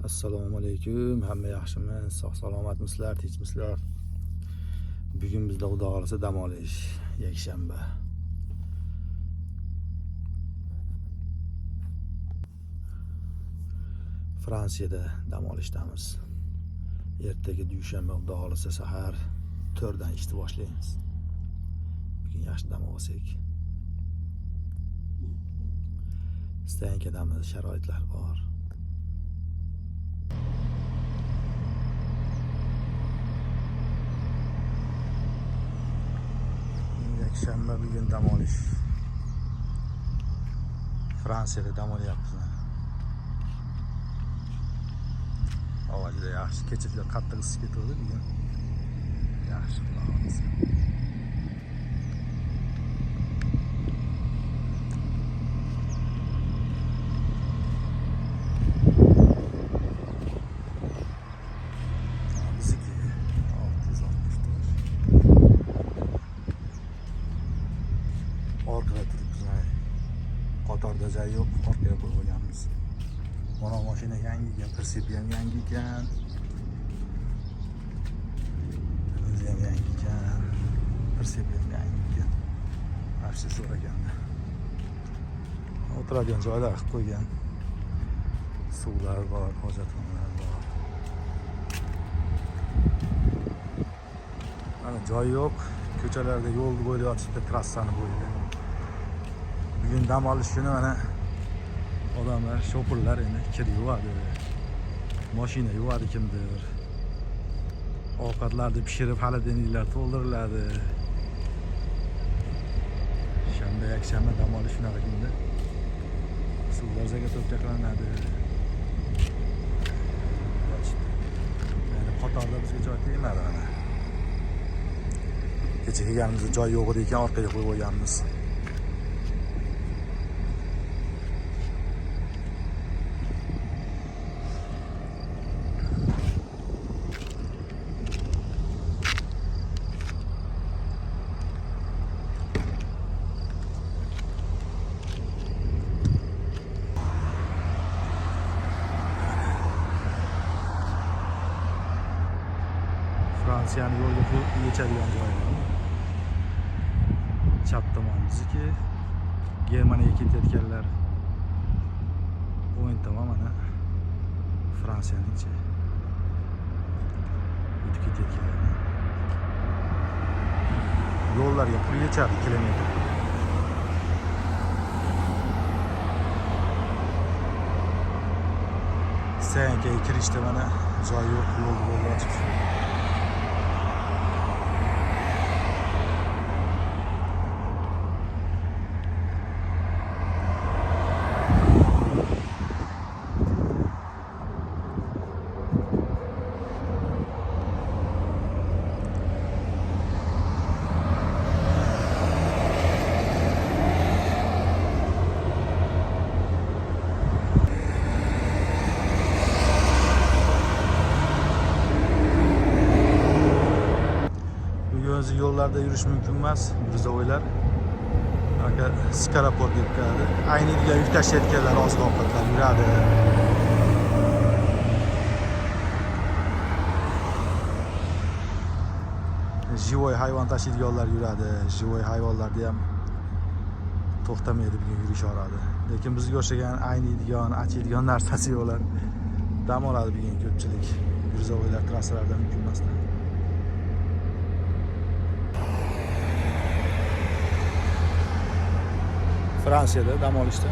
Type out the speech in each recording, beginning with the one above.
Assalomu alaykum. Hamma yaxshimi? Sog' salomatmisizlar, tinchmisizlar? Bugun bizda Xudo xolasa dam olish, yakshanba. Fransiyada dam olishdamiz. Ertaga dushanba Xudo xolasa sahar 4 dan ishni boshlaymiz. Bugun yaxshi dam olsak. Stankadamiz, sharoitlar bor. Yakshanba bugun dam olish. Fransiyada dam olyapmiz. Havo juda yaxshi. Kechada qattiq issiq ketdi bugun. Yaxshi bo'lamiz. Orqada turibmiz. Qatorda joy yo'q, orqaga qo'yib qo'yganmiz. Mana mashina yangi ekan, Persep ham yangi ekan. O'zi ham yangi ekan. Persep ham yangi ekan. Afsus zo'r ekan. O'tiradigan joylar qilib qo'ygan. Suvlar bor, hojatxonalar bor. Mana joy yo'q. Ko'chalarda yo'l bo'ylab yotibdi, trassani bo'ylab. Bugun dam olish kuni mana odamlar, shopurlar endi kir yuvadi. Mashina yuvadi kimdir. Ovqatlarni pishirib, xolodilniklar to'ldiriladi. Shanba, yakshanba dam olish shunaqa kunda. Suvlar zaga qilinadi. Endi qatorda bizga joy tegmadi mana. Kecha kelganimizda joy yo'q edi ekan, orqaga qo'yib qo'yganmiz. Fransiyani yo'lga yechadigan joyi. Chap tomonimizniki, Germaniyaga ketayotganlar. O'ng tomon mana Fransiyaningchi. O'tib ketayotganlar. Yo'llarga pul yechadi kilometr. Stankega kirishda mana joy yo'q, yo'lni bo'lib ochib. O'zi yo'llarda yurish mumkin emas, Mirzo'ylar. Aka Skaroport deb keladi. Ayniga yuk tashlayotganlar oziq ovqatlar yuradi. Jivoy hayvon tashiydiganlar yuradi. Jivoy hayvonlarda ham to'xtamaydi, bugun yurisharadi. Lekin bizga o'xshagan ayniydigan, achiydigan narsasi yo'qlar. Dam oladi bugun ko'pchilik. Mirzo'ylar trassalardan mumkin emasdan. Fransiyada dam olishda.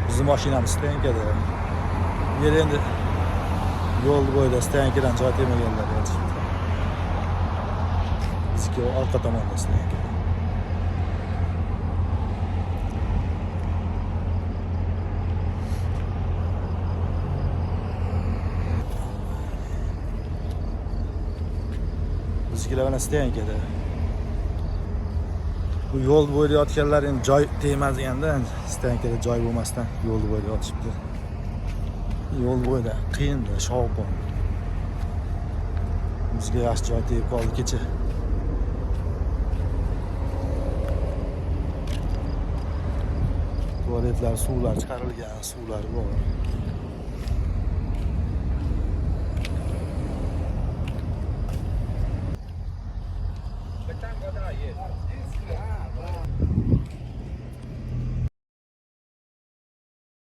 Bizning mashinamiz Stankada. Yer endi yo'l bo'yida Stankadan joy tegmaganlar yotibdi. Bizga orqa tomonda Stanka. Bizga mana Stankada. Bu yo'l bo'yida yotganlar endi joy tegmadi deganda, Stankada joy bo'lmasdan yo'l bo'yida yotibdi. Yo'l bo'yida qiyin-da, shovqin. Bizga yaxshi joy tegib qoldi kecha. Tuvaletlar, suvlar chiqarilgan, suvlar bor.